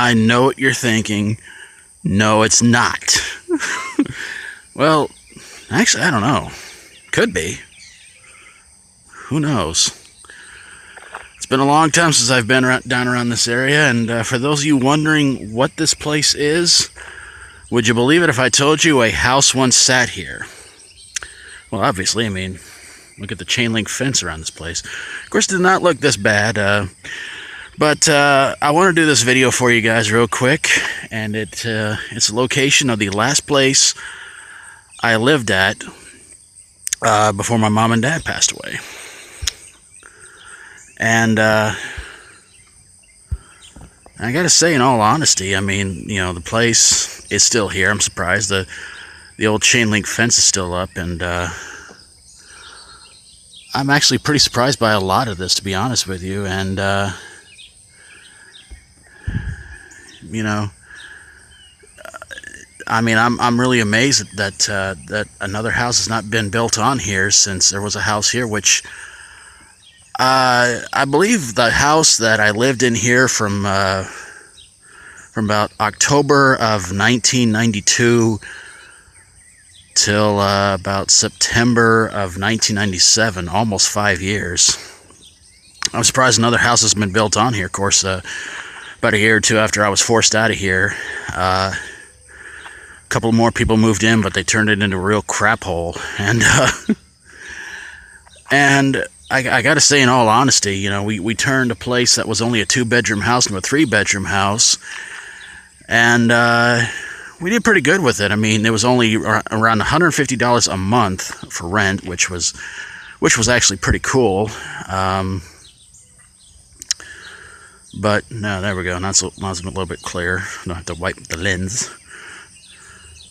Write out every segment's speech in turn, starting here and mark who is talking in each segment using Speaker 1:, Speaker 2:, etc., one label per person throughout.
Speaker 1: I know what you're thinking. No, it's not. Well, actually, I don't know. Could be. Who knows? It's been a long time since I've been down around this area, and for those of you wondering what this place is, would you believe it if I told you a house once sat here? Well, obviously, I mean, look at the chain link fence around this place. Of course, it did not look this bad, but I want to do this video for you guys real quick, and it's a location of the last place I lived at before my mom and dad passed away. And I gotta say, in all honesty, I mean, you know, the place is still here. I'm surprised the old chain link fence is still up, and I'm actually pretty surprised by a lot of this, to be honest with you. And you know, I mean, I'm really amazed that that another house has not been built on here since there was a house here, which I believe the house that I lived in here from about October of 1992 till about September of 1997, almost 5 years. I'm surprised another house has been built on here. Of course, about a year or two after I was forced out of here, a couple more people moved in, but they turned it into a real crap hole. And and I gotta say, in all honesty, you know, we turned a place that was only a 2-bedroom house into a 3-bedroom house, and we did pretty good with it. I mean, it was only around $150 a month for rent, which was actually pretty cool. But no, there we go. Now it's a little bit clearer. Don't have to wipe the lens.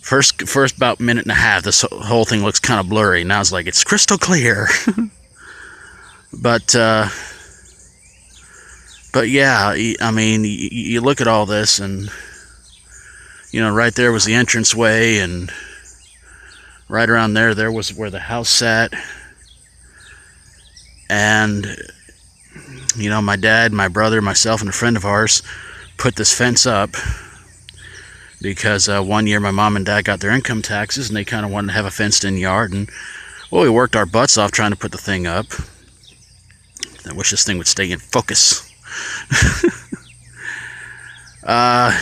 Speaker 1: First about minute and a half, this whole thing looks kind of blurry. Now it's like it's crystal clear. But yeah, I mean, you look at all this, and you know, right there was the entranceway, and right around there was where the house sat. And you know, my dad, my brother, myself, and a friend of ours put this fence up because one year my mom and dad got their income taxes, and they kind of wanted to have a fenced-in yard. And well, we worked our butts off trying to put the thing up. I wish this thing would stay in focus. But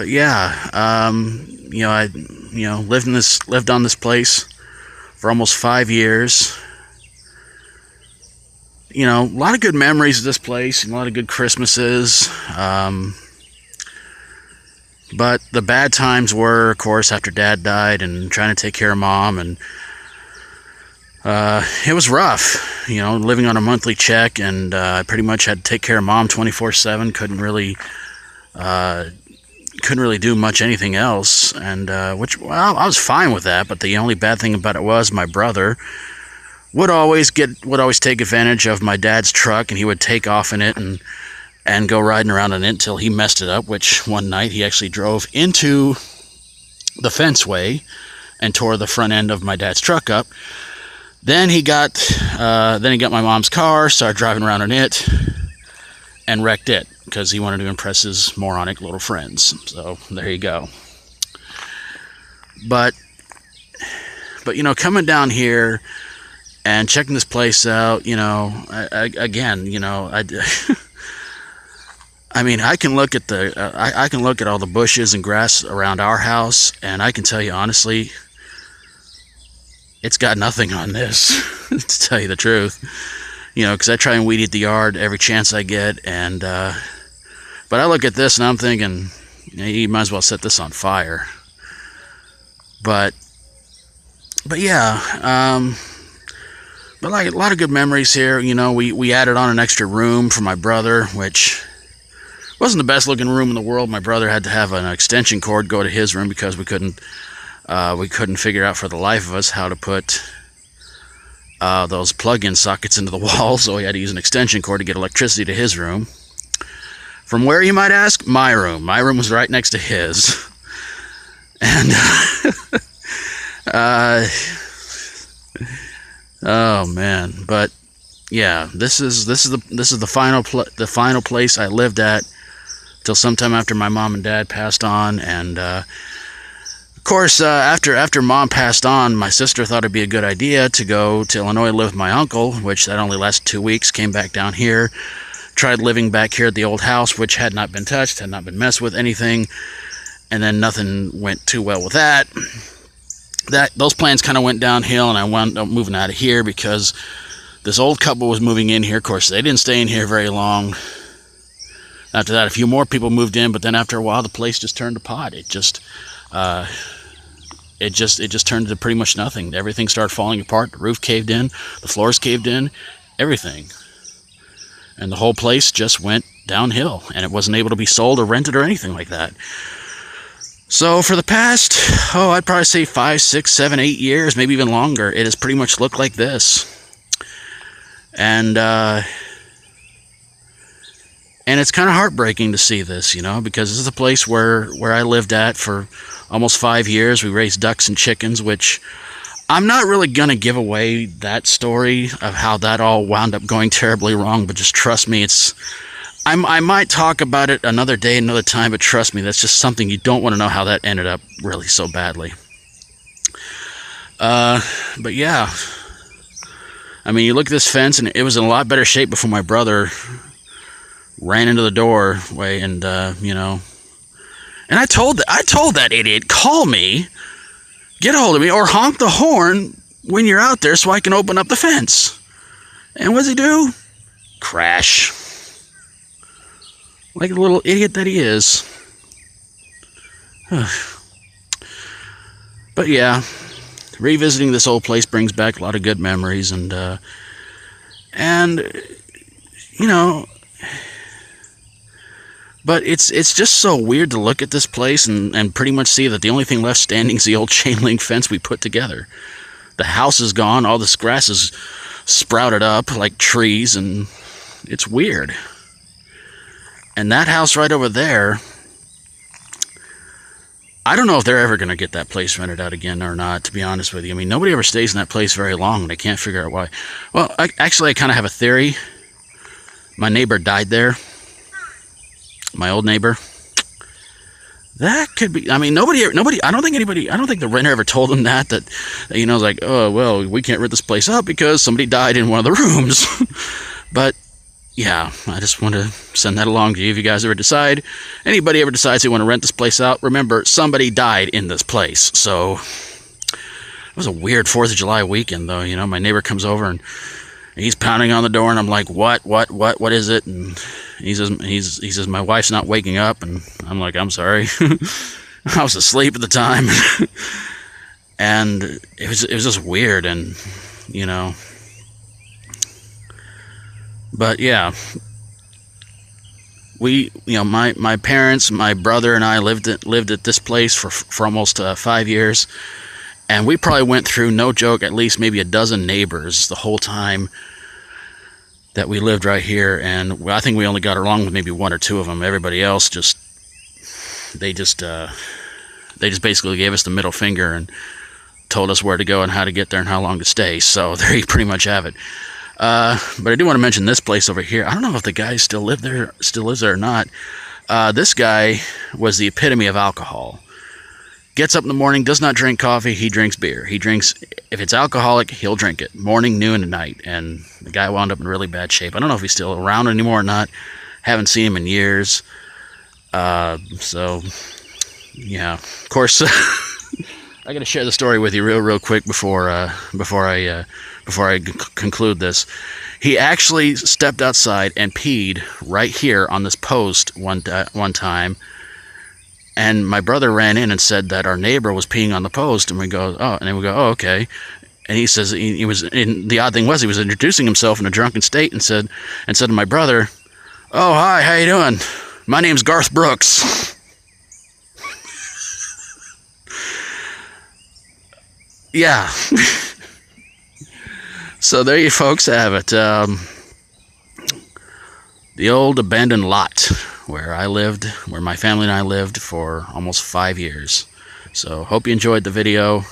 Speaker 1: yeah, you know, I lived on this place for almost 5 years. You know, a lot of good memories of this place, and a lot of good Christmases. But the bad times were, of course, after Dad died and trying to take care of Mom, and it was rough, you know, living on a monthly check, and I pretty much had to take care of Mom 24/7. Couldn't really do much anything else, and which, well, I was fine with that. But the only bad thing about it was my brother would always take advantage of my dad's truck, and he would take off in it and go riding around in it until he messed it up. Which one night he actually drove into the fenceway and tore the front end of my dad's truck up. Then he got my mom's car, started driving around in it, and wrecked it because he wanted to impress his moronic little friends. So there you go. But you know, coming down here and checking this place out, you know, again, you know, I mean, I can look at all the bushes and grass around our house, and I can tell you honestly, it's got nothing on this, to tell you the truth. You know, because I try and weed eat the yard every chance I get, and but I look at this and I'm thinking, you might as well set this on fire. But yeah, but like a lot of good memories here. You know, we added on an extra room for my brother, which wasn't the best looking room in the world. My brother had to have an extension cord go to his room because we couldn't figure out for the life of us how to put those plug-in sockets into the wall, so he had to use an extension cord to get electricity to his room. From where, you might ask? My room. My room was right next to his. And oh man, but yeah, this is the final place I lived at till sometime after my mom and dad passed on. And of course, after mom passed on, my sister thought it'd be a good idea to go to Illinois, live with my uncle, which that only lasted 2 weeks. Came back down here, tried living back here at the old house, which had not been touched, had not been messed with, anything. And then nothing went too well with that. Those plans kind of went downhill, and I wound up moving out of here because this old couple was moving in here. Of course, they didn't stay in here very long. After that, a few more people moved in, but then after a while, the place just turned to pot. It just turned into pretty much nothing. Everything started falling apart. The roof caved in, the floors caved in, everything, and the whole place just went downhill. And it wasn't able to be sold or rented or anything like that. So for the past, I'd probably say 5, 6, 7, 8 years, maybe even longer, it has pretty much looked like this. And it's kind of heartbreaking to see this, you know, because this is a place where I lived at for almost 5 years. We raised ducks and chickens, which I'm not really going to give away that story of how that all wound up going terribly wrong, but just trust me, I might talk about it another day, another time, but trust me, that's just something you don't want to know how that ended up really so badly. But yeah, I mean, you look at this fence, and it was in a lot better shape before my brother ran into the doorway, and you know, and I told that idiot, call me, get a hold of me, or honk the horn when you're out there so I can open up the fence. And what does he do? Crash. Like the little idiot that he is. But yeah, revisiting this old place brings back a lot of good memories, and you know, but it's just so weird to look at this place and pretty much see that the only thing left standing is the old chain link fence we put together. The house is gone, all this grass is sprouted up like trees, and it's weird. And that house right over there, I don't know if they're ever going to get that place rented out again or not, to be honest with you. I mean, nobody ever stays in that place very long, and I can't figure out why. Well, I kind of have a theory. My neighbor died there. My old neighbor. That could be, I mean, nobody, I don't think the renter ever told them that, you know, like, oh, well, we can't rent this place out because somebody died in one of the rooms. But yeah, I just want to send that along to you. If you guys ever decide, anybody ever decides they want to rent this place out, remember, somebody died in this place. So it was a weird 4th of July weekend, though. You know, my neighbor comes over and he's pounding on the door, and I'm like, what is it? And he says, my wife's not waking up. And I'm like, I'm sorry. I was asleep at the time. And it was just weird, and, you know. But yeah, my parents, my brother, and I lived at this place for almost 5 years, and we probably went through, no joke, at least maybe a dozen neighbors the whole time that we lived right here. And I think we only got along with maybe 1 or 2 of them. Everybody else they just basically gave us the middle finger and told us where to go and how to get there and how long to stay. So there you pretty much have it. But I do want to mention this place over here. I don't know if the guy still lives there or not. This guy was the epitome of alcohol. Gets up in the morning, does not drink coffee, he drinks beer. He drinks, if it's alcoholic, he'll drink it. Morning, noon, and night. And the guy wound up in really bad shape. I don't know if he's still around anymore or not. Haven't seen him in years. So, yeah. Of course, I got to share the story with you real quick before I conclude this. He actually stepped outside and peed right here on this post one time, and my brother ran in and said that our neighbor was peeing on the post, and we go, oh, okay. And he says he was. And the odd thing was, he was introducing himself in a drunken state and said to my brother, "Oh, hi, how you doing? My name's Garth Brooks." Yeah. So there you folks have it. The old abandoned lot where where my family and I lived for almost 5 years. So hope you enjoyed the video.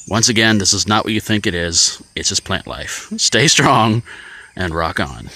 Speaker 1: Once again, this is not what you think it is. It's just plant life. Stay strong and rock on.